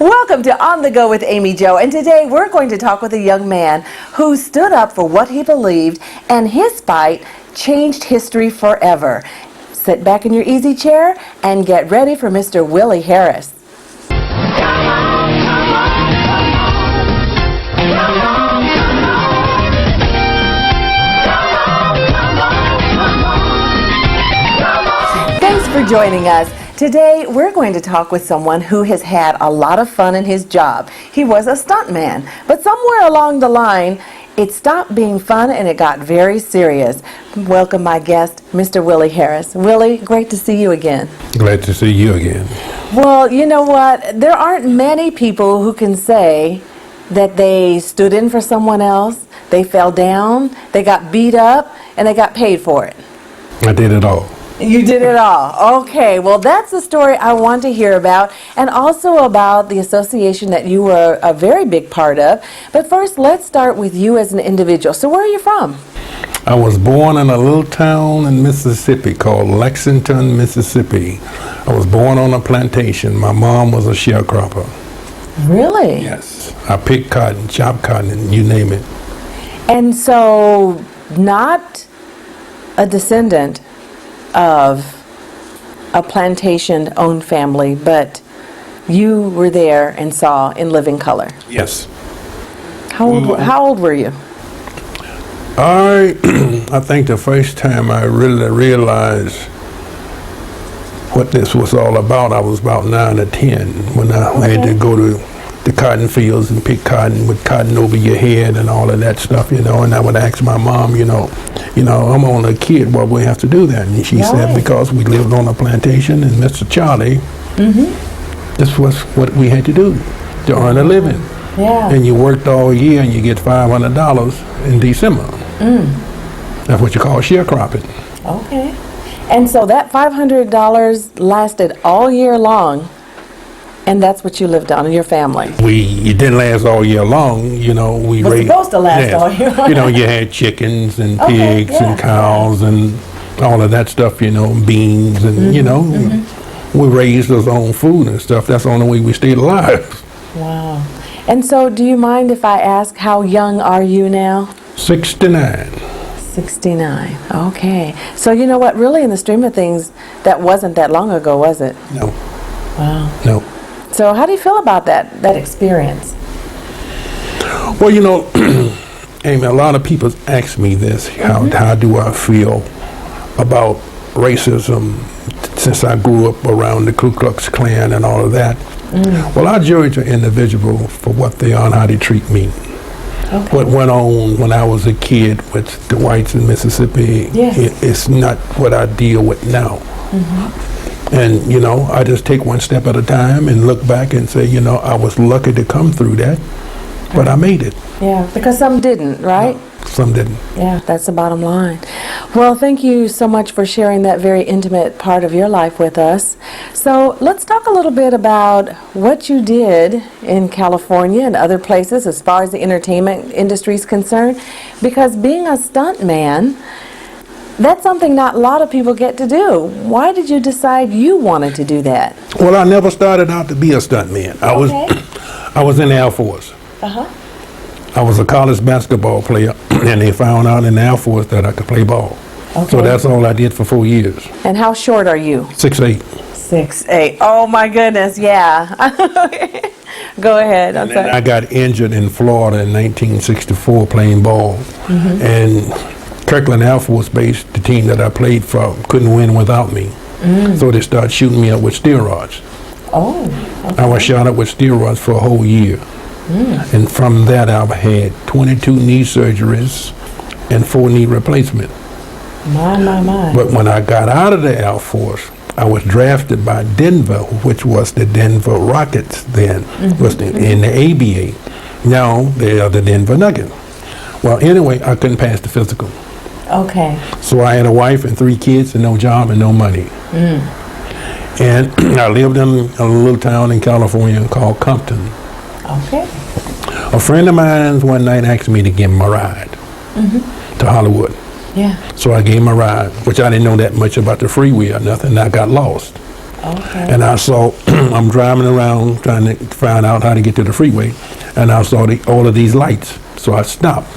Welcome to On the Go with Amyie Jo, and today we're going to talk with a young man who stood up for what he believed, and his fight changed history forever. Sit back in your easy chair and get ready for Mr. Willie Harris. Thanks for joining us. Today, we're going to talk with someone who has had a lot of fun in his job. He was a stuntman, but somewhere along the line, it stopped being fun and it got very serious. Welcome my guest, Mr. Willie Harris. Willie, great to see you again. Glad to see you again. Well, you know what? There aren't many people who can say that they stood in for someone else, they fell down, they got beat up, and they got paid for it. I did it all. You did it all. Okay, well that's the story I want to hear about, and also about the association that you were a very big part of. But first, let's start with you as an individual. So where are you from? I was born in a little town in Mississippi called Lexington, Mississippi. I was born on a plantation. My mom was a sharecropper. Really? Yes. I picked cotton, chopped cotton, and you name it. And so, not a descendant of a plantation-owned family, but you were there and saw in living color. Yes. How old were you? I think the first time I really realized what this was all about, I was about 9 or 10 when I had to go to the cotton fields and pick cotton with cotton over your head and all of that stuff, and I would ask my mom, I'm only a kid, why we have to do that? And she said, because we lived on a plantation, and Mr. Charlie, this was what we had to do to earn a living. Yeah. And you worked all year and you get $500 in December. That's what you call sharecropping. Okay. And so that $500 lasted all year long, and that's what you lived on in your family. It didn't last all year long, we was supposed to last all year long. You had chickens and pigs and cows and all of that stuff, beans and, we raised our own food and stuff. That's the only way we stayed alive. Wow. And so do you mind if I ask, how young are you now? 69. 69. Okay. So you know what, really in the stream of things, that wasn't that long ago, was it? No. Wow. No. So how do you feel about that experience? Well, Amy, a lot of people ask me this, how do I feel about racism since I grew up around the Ku Klux Klan and all of that. Well, I judge an individual for what they are and how they treat me. Okay. What went on when I was a kid with the whites in Mississippi, it's not what I deal with now. And, I just take one step at a time and look back and say, I was lucky to come through that, but I made it. Yeah, because some didn't, right? No, some didn't. Yeah, that's the bottom line. Well, thank you so much for sharing that very intimate part of your life with us. So let's talk a little bit about what you did in California and other places as far as the entertainment industry is concerned, because being a stuntman, that's something not a lot of people get to do. Why did you decide you wanted to do that? Well, I never started out to be a stuntman. I was in the Air Force. I was a college basketball player, and they found out in the Air Force that I could play ball. Okay. So that's all I did for 4 years. And how short are you? 6'8". 6'8". Oh my goodness, yeah. Go ahead. I'm sorry. I got injured in Florida in 1964 playing ball, and Kirkland Air Force Base, the team that I played for, couldn't win without me. So they started shooting me up with steroids. Oh. Okay. I was shot up with steroids for a whole year. And from that, I've had 22 knee surgeries and 4 knee replacements. My. But when I got out of the Air Force, I was drafted by Denver, which was the Denver Rockets then, was in the ABA. Now they are the Denver Nuggets. Well, anyway, I couldn't pass the physical. Okay. So I had a wife and 3 kids and no job and no money. And I lived in a little town in California called Compton. Okay. A friend of mine one night asked me to give him a ride to Hollywood. Yeah. So I gave him a ride, which I didn't know that much about the freeway or nothing. I got lost. Okay. And I saw, I'm driving around trying to find out how to get to the freeway, and I saw all of these lights. So I stopped.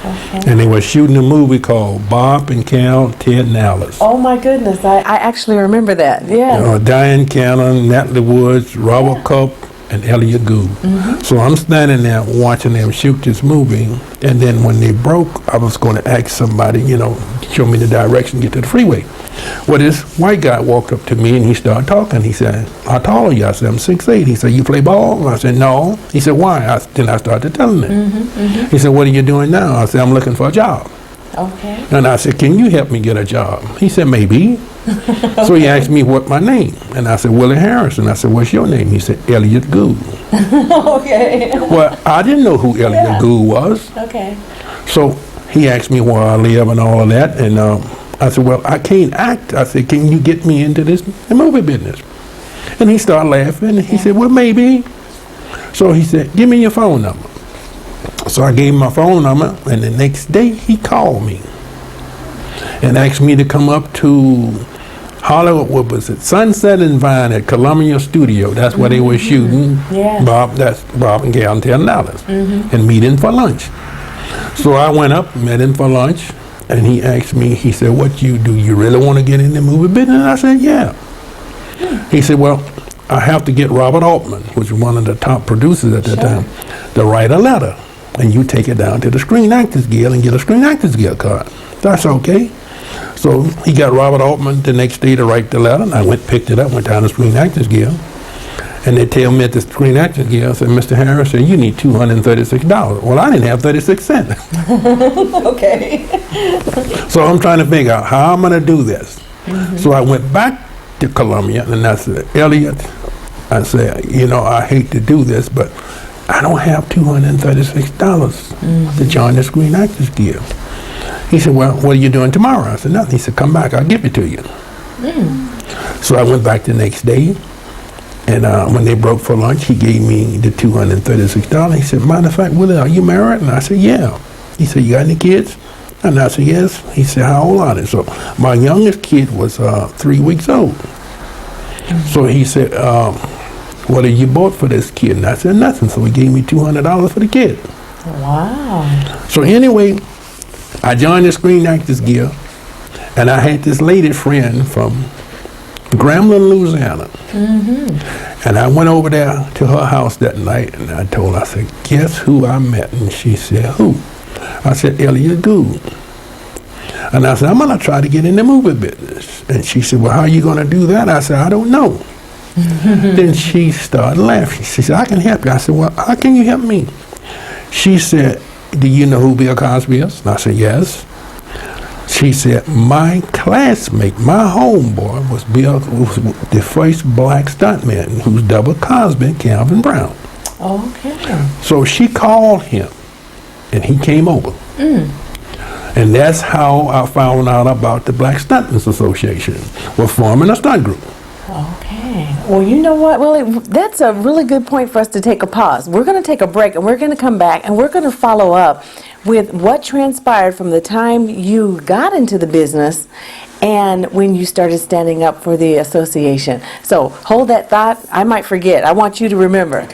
Okay. And they were shooting a movie called Bob and Cal, Ted and Alice. Oh my goodness, I actually remember that. Yeah. Diane Cannon, Natalie Woods, Robert Culp, and Elliot Gould. So I'm standing there watching them shoot this movie, and then when they broke, I was going to ask somebody, show me the direction, get to the freeway. Well, this white guy walked up to me and he started talking. He said, "How tall are you?" I said, "I'm 6'8". He said, "You play ball?" I said, "No." He said, "Why?" Then I started telling him. He said, "What are you doing now?" I said, "I'm looking for a job." Okay. And I said, "Can you help me get a job?" He said, "Maybe." So he asked me what my name, and I said, "Willie Harrison." I said, "What's your name?" He said, "Elliot Gould." Okay. Well, I didn't know who Elliot Gould was. Okay. So he asked me where I live and all of that, and I said, "Well, I can't act." I said, "Can you get me into the movie business?" And he started laughing, and he said, "Well, maybe." So he said, "Give me your phone number." So I gave him my phone number, and the next day he called me and asked me to come up to Hollywood, what was it? Sunset and Vine at Columbia Studio. That's where they were shooting Yeah. Bob and Gal and $10, and meeting for lunch. So I went up, met him for lunch, and he asked me, he said, "What you do? You really want to get in the movie business?" And I said, "Yeah." He said, "Well, I have to get Robert Altman, which was one of the top producers at that time, to write a letter, and you take it down to the Screen Actors Guild and get a Screen Actors Guild card." That's okay. So he got Robert Altman the next day to write the letter, and I picked it up, went down to the Screen Actors Guild, and they tell me at the Screen Actors Guild, said, "Mr. Harrison, you need $236. Well, I didn't have 36 cents. Okay. So I'm trying to figure out how I'm going to do this. So I went back to Columbia, and I said, "Elliot," I said, "I hate to do this, but I don't have $236 to join the Screen Actors Guild." He said, "Well, what are you doing tomorrow?" I said, "Nothing." He said, "Come back, I'll give it to you." So I went back the next day, and when they broke for lunch, he gave me the $236. He said, "Matter of fact, Willie, are you married?" And I said, "Yeah." He said, "You got any kids?" And I said, "Yes." He said, "How old are they?" So my youngest kid was 3 weeks old. So he said, "What have you bought for this kid?" And I said, "Nothing." So he gave me $200 for the kid. Wow. So anyway, I joined the Screen Actors Guild, and I had this lady friend from Grambling, Louisiana. And I went over there to her house that night, and I told her, I said, "Guess who I met?" And she said, "Who?" I said, "Elliot Gould." And I said, "I'm going to try to get in the movie business." And she said, "Well, how are you going to do that?" I said, "I don't know." Then she started laughing. She said, "I can help you." I said, "Well, how can you help me?" She said, "Do you know who Bill Cosby is?" And I said, "Yes." She said, "My classmate, my homeboy, was the first black stuntman who's double Cosby, Calvin Brown." Okay. So she called him, and he came over. And that's how I found out about the Black Stuntmen's Association. We're forming a stunt group. Okay. Well, you know what, Willie? That's a really good point for us to take a pause. We're going to take a break, and we're going to come back, and we're going to follow up with what transpired from the time you got into the business and when you started standing up for the association. So hold that thought. I might forget. I want you to remember.